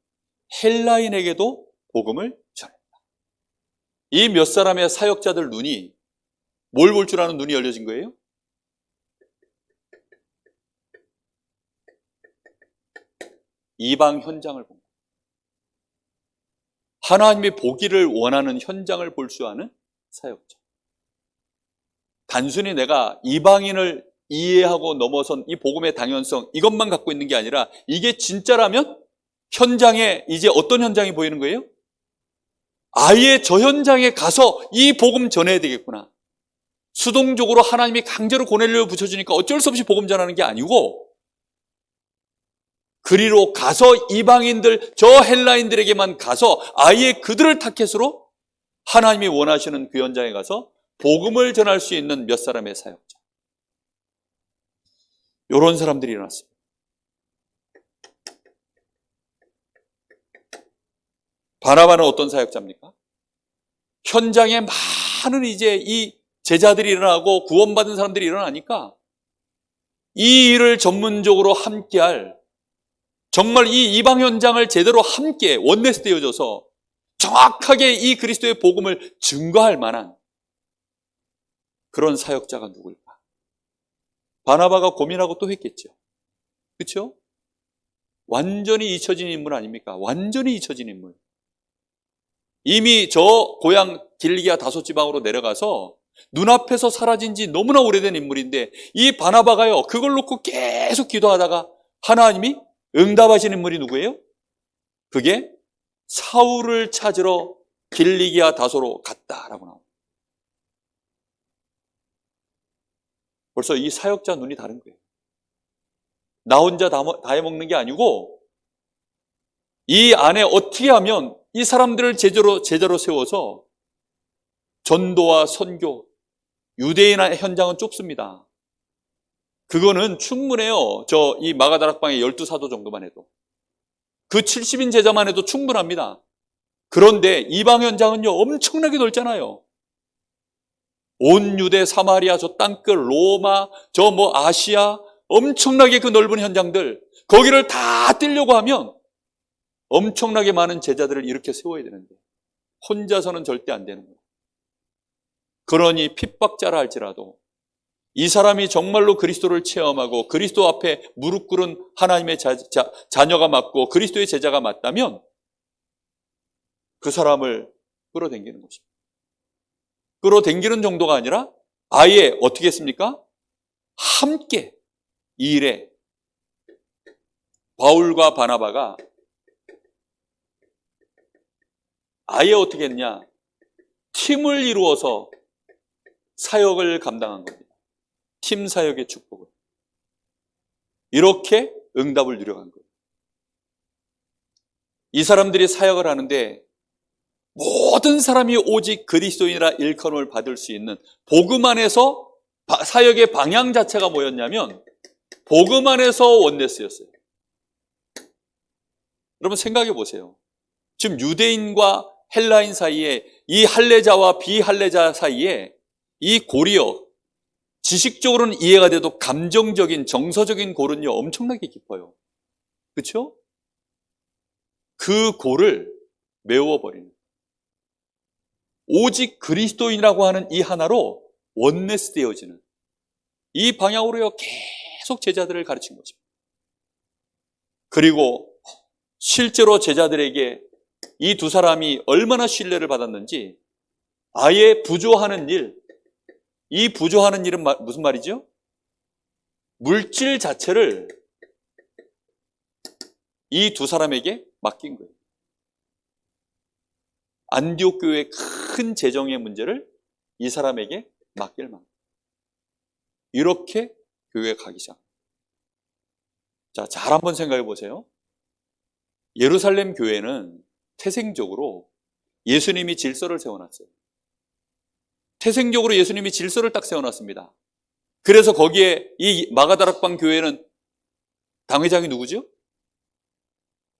헬라인에게도 복음을 전했다. 이 몇 사람의 사역자들 눈이 뭘 볼 줄 아는 눈이 열려진 거예요? 이방 현장을 본 거예요. 하나님이 보기를 원하는 현장을 볼 줄 아는 사역자. 단순히 내가 이방인을 이해하고 넘어선 이 복음의 당연성, 이것만 갖고 있는 게 아니라 이게 진짜라면 현장에 이제 어떤 현장이 보이는 거예요? 아예 저 현장에 가서 이 복음 전해야 되겠구나. 수동적으로 하나님이 강제로 고넬료를 붙여주니까 어쩔 수 없이 복음 전하는 게 아니고, 그리로 가서 이방인들, 저 헬라인들에게만 가서 아예 그들을 타켓으로 하나님이 원하시는 그 현장에 가서 복음을 전할 수 있는 몇 사람의 사역자. 이런 사람들이 일어났습니다. 바나바는 어떤 사역자입니까? 현장에 많은 이제 이 제자들이 일어나고 구원받은 사람들이 일어나니까 이 일을 전문적으로 함께할, 정말 이 이방 현장을 제대로 함께 원네스 되어져서 정확하게 이 그리스도의 복음을 증거할 만한 그런 사역자가 누굴까? 바나바가 고민하고 또 했겠죠. 그렇죠? 완전히 잊혀진 인물 아닙니까? 완전히 잊혀진 인물. 이미 저 고향 길리기아 다소 지방으로 내려가서 눈앞에서 사라진 지 너무나 오래된 인물인데, 이 바나바가요, 그걸 놓고 계속 기도하다가 하나님이 응답하신 인물이 누구예요? 그게 사울을 찾으러 길리기아 다소로 갔다라고 나옵니다. 벌써 이 사역자 눈이 다른 거예요. 나 혼자 다 해먹는 게 아니고, 이 안에 어떻게 하면 이 사람들을 제자로 세워서 전도와 선교, 유대인 현장은 좁습니다. 그거는 충분해요. 이 마가다락방의 12사도 정도만 해도. 그 70인 제자만 해도 충분합니다. 그런데 이방 현장은요, 엄청나게 넓잖아요. 온 유대, 사마리아, 저 땅끝, 로마, 아시아, 엄청나게 그 넓은 현장들, 거기를 다 뛰려고 하면 엄청나게 많은 제자들을 이렇게 세워야 되는데 혼자서는 절대 안 되는 거예요. 그러니 핍박자라 할지라도 이 사람이 정말로 그리스도를 체험하고 그리스도 앞에 무릎 꿇은 하나님의 자녀가 맞고 그리스도의 제자가 맞다면 그 사람을 끌어당기는 것입니다. 끌어당기는 정도가 아니라 아예 어떻게 했습니까? 함께 이 일에 바울과 바나바가 아예 어떻게 했냐? 팀을 이루어서 사역을 감당한 겁니다. 팀 사역의 축복을. 이렇게 응답을 누려간 거예요. 이 사람들이 사역을 하는데 모든 사람이 오직 그리스도인이라 일컬음을 받을 수 있는 복음 안에서 사역의 방향 자체가 뭐였냐면 복음 안에서 원네스였어요. 여러분 생각해 보세요. 지금 유대인과 헬라인 사이에, 이 할례자와 비할례자 사이에 이 고리요, 지식적으로는 이해가 돼도 감정적인, 정서적인 골은요 엄청나게 깊어요. 그렇죠? 그 골을 메워버리는, 오직 그리스도인이라고 하는 이 하나로 원네스 되어지는 이 방향으로요 계속 제자들을 가르친 것입니다. 그리고 실제로 제자들에게 이 두 사람이 얼마나 신뢰를 받았는지, 아예 부조하는 일, 이 부조하는 일은 무슨 말이죠? 물질 자체를 이 두 사람에게 맡긴 거예요. 안디옥 교회의 큰 재정의 문제를 이 사람에게 맡길 만큼. 이렇게 교회에 가기 시작. 자, 잘 한번 생각해 보세요. 예루살렘 교회는 태생적으로 예수님이 질서를 세워놨어요. 태생적으로 예수님이 질서를 딱 세워놨습니다. 그래서 거기에 이 마가다락방 교회는 당회장이 누구죠?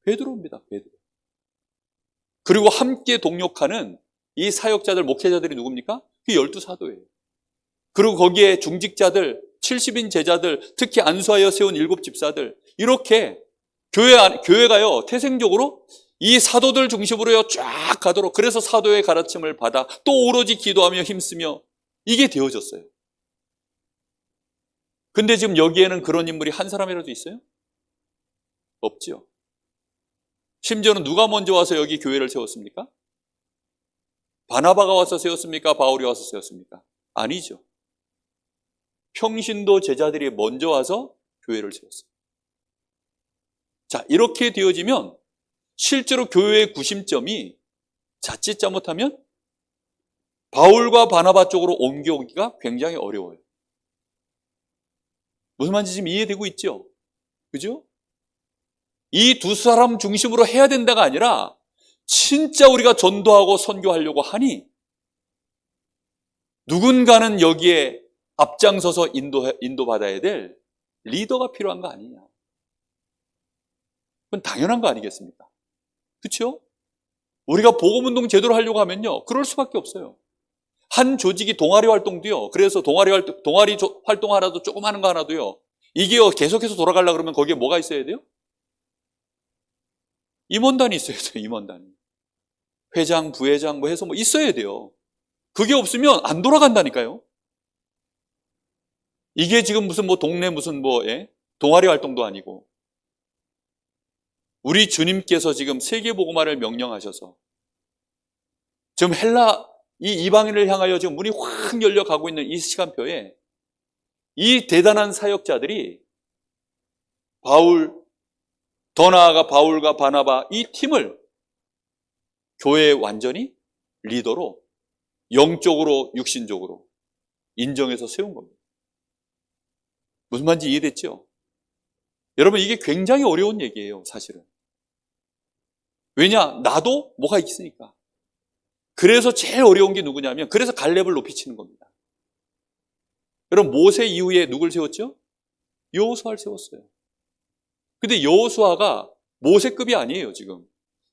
베드로입니다. 베드로. 그리고 함께 동역하는 이 사역자들, 목회자들이 누굽니까? 그 12사도예요. 그리고 거기에 중직자들, 70인 제자들, 특히 안수하여 세운 7 집사들, 이렇게 교회가요, 태생적으로 이 사도들 중심으로요, 쫙 가도록, 그래서 사도의 가르침을 받아 또 오로지 기도하며 힘쓰며 이게 되어졌어요. 근데 지금 여기에는 그런 인물이 한 사람이라도 있어요? 없지요. 심지어는 누가 먼저 와서 여기 교회를 세웠습니까? 바나바가 와서 세웠습니까? 바울이 와서 세웠습니까? 아니죠. 평신도 제자들이 먼저 와서 교회를 세웠어요. 자, 이렇게 되어지면 실제로 교회의 구심점이 자칫 잘못하면 바울과 바나바 쪽으로 옮겨오기가 굉장히 어려워요. 무슨 말인지 지금 이해되고 있죠? 그죠? 이 두 사람 중심으로 해야 된다가 아니라 진짜 우리가 전도하고 선교하려고 하니 누군가는 여기에 앞장서서 인도받아야 될 리더가 필요한 거 아니냐. 그건 당연한 거 아니겠습니까? 그렇죠? 우리가 복음운동 제대로 하려고 하면요, 그럴 수밖에 없어요. 한 조직이 동아리 활동도요, 그래서 동아리 활동 하나도 조금 하는 거 하나도요, 이게요 계속해서 돌아가려고 그러면 거기에 뭐가 있어야 돼요? 임원단이 있어야 돼요. 임원단이. 회장, 부회장 뭐 해서 뭐 있어야 돼요. 그게 없으면 안 돌아간다니까요. 이게 지금 무슨 뭐 동네 무슨 뭐 동아리 활동도 아니고, 우리 주님께서 지금 세계복음화를 명령하셔서 지금 헬라 이 이방인을 향하여 지금 문이 확 열려가고 있는 이 시간표에 이 대단한 사역자들이 더 나아가 바울과 바나바 이 팀을 교회에 완전히 리더로 영적으로 육신적으로 인정해서 세운 겁니다. 무슨 말인지 이해됐죠? 여러분, 이게 굉장히 어려운 얘기예요, 사실은. 왜냐? 나도 뭐가 있으니까. 그래서 제일 어려운 게 누구냐면, 그래서 갈렙을 높이 치는 겁니다. 여러분, 모세 이후에 누굴 세웠죠? 여호수아를 세웠어요. 근데 여호수아가 모세급이 아니에요, 지금.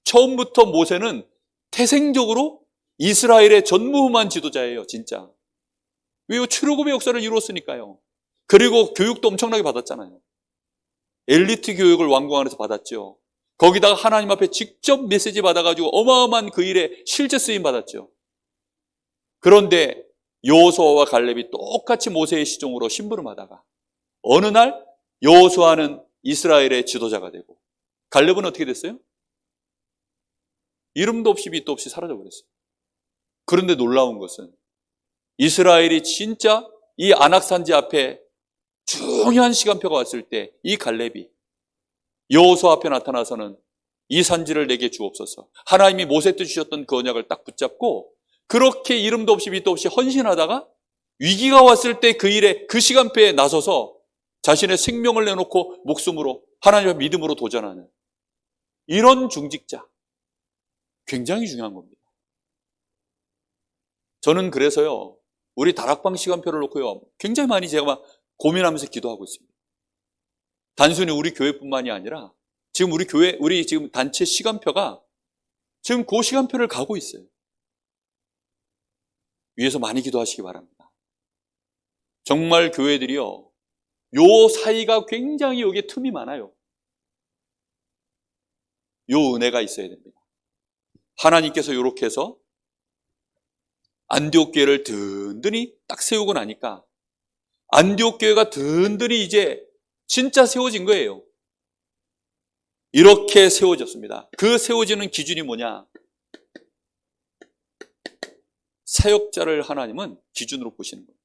처음부터 모세는 태생적으로 이스라엘의 전무후무한 지도자예요, 진짜. 왜요? 출애굽의 역사를 이루었으니까요. 그리고 교육도 엄청나게 받았잖아요. 엘리트 교육을 왕궁 안에서 받았죠. 거기다가 하나님 앞에 직접 메시지 받아가지고 어마어마한 그 일에 실제 쓰임 받았죠. 그런데 여호수아와 갈렙이 똑같이 모세의 시종으로 심부름하다가 어느 날 여호수아는 이스라엘의 지도자가 되고 갈렙은 어떻게 됐어요? 이름도 없이 빛도 없이 사라져버렸어요. 그런데 놀라운 것은 이스라엘이 진짜 이 안악산지 앞에 중요한 시간표가 왔을 때 이 갈렙이 여호수아 앞에 나타나서는 이 산지를 내게 주옵소서. 하나님이 모세 때 주셨던 그 언약을 딱 붙잡고 그렇게 이름도 없이 빛도 없이 헌신하다가 위기가 왔을 때 그 일에 그 시간표에 나서서 자신의 생명을 내놓고 목숨으로 하나님의 믿음으로 도전하는 이런 중직자, 굉장히 중요한 겁니다. 저는 그래서요, 우리 다락방 시간표를 놓고요, 굉장히 많이 제가 막 고민하면서 기도하고 있습니다. 단순히 우리 교회뿐만이 아니라 지금 우리 지금 단체 시간표가 지금 그 시간표를 가고 있어요. 위에서 많이 기도하시기 바랍니다. 정말 교회들이요, 요 사이가 굉장히 여기에 틈이 많아요. 요 은혜가 있어야 됩니다. 하나님께서 이렇게 해서 안디옥 교회를 든든히 딱 세우고 나니까 안디옥 교회가 든든히 이제 진짜 세워진 거예요. 이렇게 세워졌습니다. 그 세워지는 기준이 뭐냐? 사역자를 하나님은 기준으로 보시는 거예요.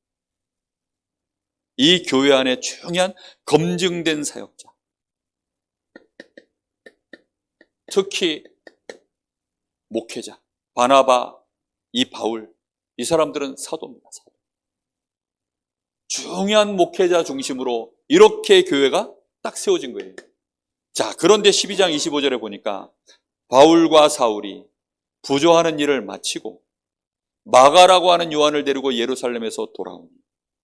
이 교회 안에 중요한 검증된 사역자, 특히 목회자, 바나바, 이 바울, 이 사람들은 사도입니다. 사도. 중요한 목회자 중심으로 이렇게 교회가 딱 세워진 거예요. 자, 그런데 12장 25절에 보니까 바울과 사울이 부조하는 일을 마치고 마가라고 하는 요한을 데리고 예루살렘에서 돌아오니,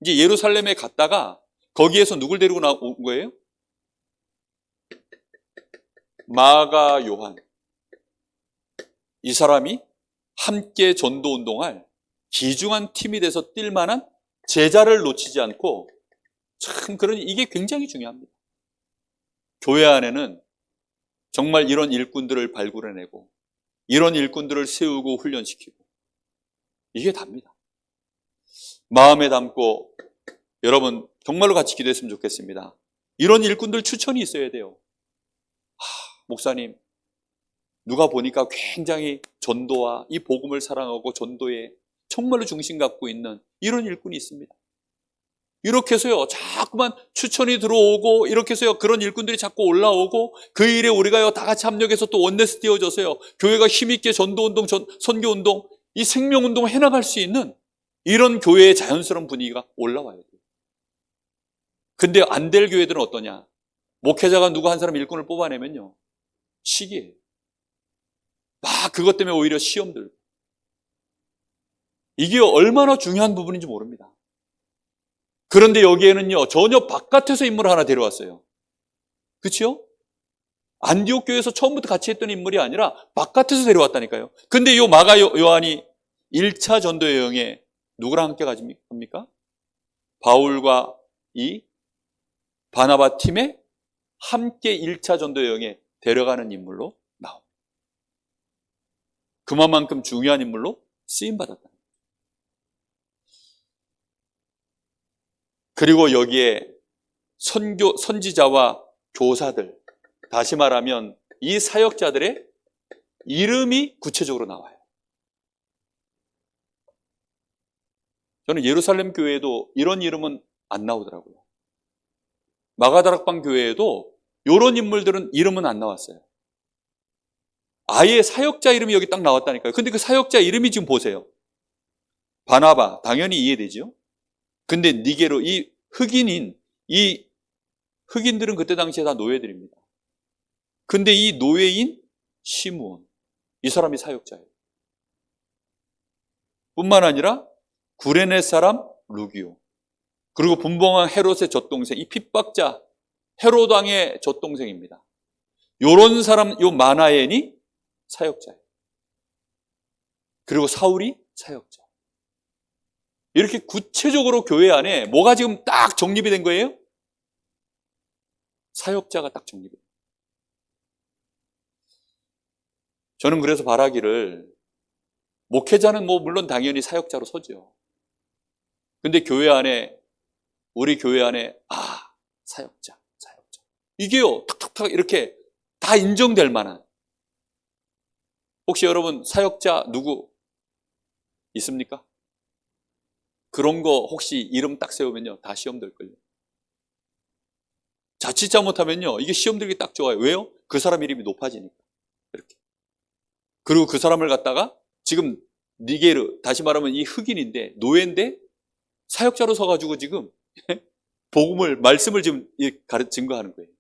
이제 예루살렘에 갔다가 거기에서 누굴 데리고 나온 거예요? 마가 요한. 이 사람이 함께 전도운동할 귀중한 팀이 돼서 뛸 만한 제자를 놓치지 않고 참, 그러니 이게 굉장히 중요합니다. 교회 안에는 정말 이런 일꾼들을 발굴해내고 이런 일꾼들을 세우고 훈련시키고 이게 답니다. 마음에 담고 여러분 정말로 같이 기도했으면 좋겠습니다. 이런 일꾼들 추천이 있어야 돼요. 목사님, 누가 보니까 굉장히 전도와 이 복음을 사랑하고 전도에 정말로 중심 갖고 있는 이런 일꾼이 있습니다. 이렇게 해서요, 자꾸만 추천이 들어오고, 이렇게 해서요, 그런 일꾼들이 자꾸 올라오고, 그 일에 우리가요, 다 같이 합력해서 또 원네스 띄워져서요, 교회가 힘있게 전도운동, 선교운동, 이 생명운동을 해나갈 수 있는 이런 교회의 자연스러운 분위기가 올라와야 돼요. 근데 안 될 교회들은 어떠냐? 목회자가 누구 한 사람 일꾼을 뽑아내면요, 시기예요. 막 그것 때문에 오히려 시험 들고. 이게 얼마나 중요한 부분인지 모릅니다. 그런데 여기에는요, 전혀 바깥에서 인물을 하나 데려왔어요. 그렇죠? 안디옥 교회에서 처음부터 같이 했던 인물이 아니라 바깥에서 데려왔다니까요. 근데 이 마가 요한이 1차 전도 여행에 누구랑 함께 갑니까? 바울과 이 바나바 팀에 함께 1차 전도 여행에 데려가는 인물로 나옵니다. 그만큼 중요한 인물로 쓰임받았다. 그리고 여기에 선지자와 교사들, 다시 말하면 이 사역자들의 이름이 구체적으로 나와요. 저는 예루살렘 교회에도 이런 이름은 안 나오더라고요. 마가다락방 교회에도 이런 인물들은 이름은 안 나왔어요. 아예 사역자 이름이 여기 딱 나왔다니까요. 근데 그 사역자 이름이 지금 보세요. 바나바, 당연히 이해되죠? 근데 니게로, 이 흑인들은 그때 당시에 다 노예들입니다. 근데 이 노예인 시므온, 이 사람이 사역자예요. 뿐만 아니라 구레네 사람 루기오, 그리고 분봉왕 헤롯의 젖동생, 이 핍박자 헤롯 왕의 젖동생입니다. 요런 사람, 요 마나엔이 사역자예요. 그리고 사울이 사역자. 이렇게 구체적으로 교회 안에 뭐가 지금 딱 정립이 된 거예요? 사역자가 딱 정립이 돼요. 저는 그래서 바라기를, 목회자는 물론 당연히 사역자로 서죠. 근데 교회 안에, 우리 교회 안에 사역자. 이게요, 탁탁탁 이렇게 다 인정될 만한, 혹시 여러분 사역자 누구 있습니까? 그런 거 혹시 이름 딱 세우면요, 다 시험 들걸요. 자칫 잘못하면요, 이게 시험 들기 딱 좋아요. 왜요? 그 사람 이름이 높아지니까. 이렇게. 그리고 그 사람을 갖다가 지금 니게르, 다시 말하면 이 흑인인데, 노예인데, 사역자로 서가지고 지금 복음을, 말씀을 지금 증거하는 거예요.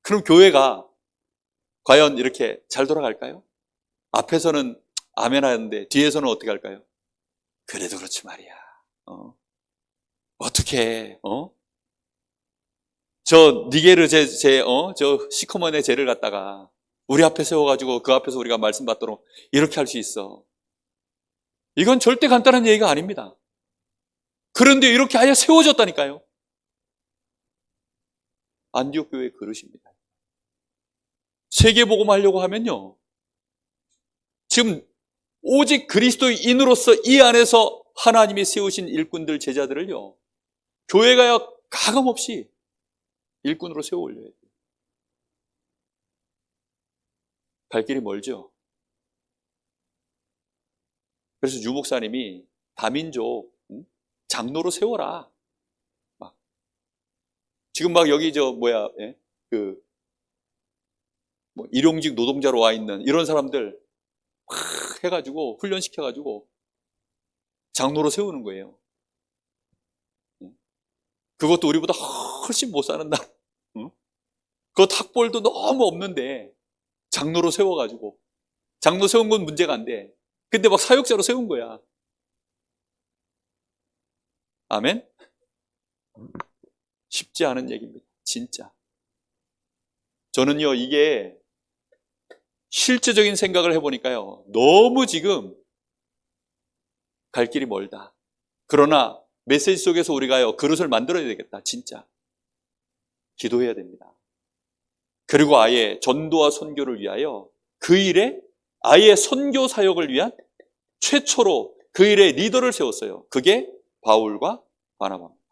그럼 교회가 과연 이렇게 잘 돌아갈까요? 앞에서는 아멘 하는데 뒤에서는 어떻게 할까요? 그래도 그렇지 말이야. 어떻게 저 니게르 저 시커먼의 죄를 갖다가 우리 앞에 세워가지고 그 앞에서 우리가 말씀 받도록 이렇게 할 수 있어. 이건 절대 간단한 얘기가 아닙니다. 그런데 이렇게 아예 세워졌다니까요. 안디옥 교회의 그릇입니다. 세계복음 하려고 하면요, 지금 오직 그리스도인으로서 이 안에서 하나님이 세우신 일꾼들, 제자들을요, 교회가요 가감없이 일꾼으로 세워 올려야 돼요. 갈 길이 멀죠. 그래서 유 목사님이 다민족 장로로 세워라. 지금 여기 일용직 노동자로 와 있는 이런 사람들 확 해가지고 훈련시켜가지고 장로로 세우는 거예요. 그것도 우리보다 훨씬 못 사는다. 그것 학벌도 너무 없는데 장로로 세워가지고, 장로 세운 건 문제가 안 돼. 근데 사역자로 세운 거야. 아멘? 쉽지 않은 얘기입니다. 진짜. 저는요, 이게 실제적인 생각을 해보니까요, 너무 지금 갈 길이 멀다. 그러나 메시지 속에서 우리가요, 그릇을 만들어야 되겠다. 진짜. 기도해야 됩니다. 그리고 아예 전도와 선교를 위하여 그 일에 아예 선교 사역을 위한 최초로 그 일의 리더를 세웠어요. 그게 바울과 바나바입니다.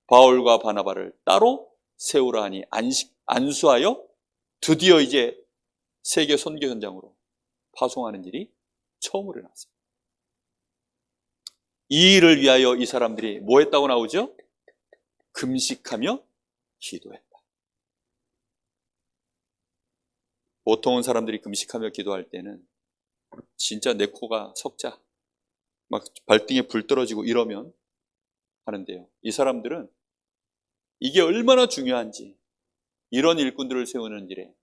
바울과 바나바를 따로 세우라 하니 안수하여 드디어 이제 세계 선교 현장으로 파송하는 일이 처음으로 일어났습니다. 이 일을 위하여 이 사람들이 뭐 했다고 나오죠? 금식하며 기도했다. 보통은 사람들이 금식하며 기도할 때는 진짜 내 코가 석자, 막 발등에 불 떨어지고 이러면 하는데요. 이 사람들은 이게 얼마나 중요한지 이런 일꾼들을 세우는 일에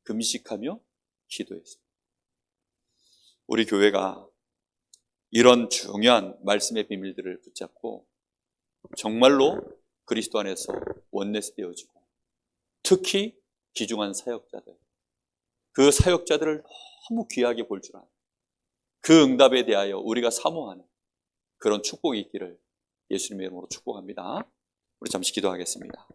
금식하며 기도했습니다. 우리 교회가 이런 중요한 말씀의 비밀들을 붙잡고 정말로 그리스도 안에서 원내스 되어지고 특히 귀중한 사역자들, 그 사역자들을 너무 귀하게 볼 줄 아는 그 응답에 대하여 우리가 사모하는 그런 축복이 있기를 예수님의 이름으로 축복합니다. 우리 잠시 기도하겠습니다.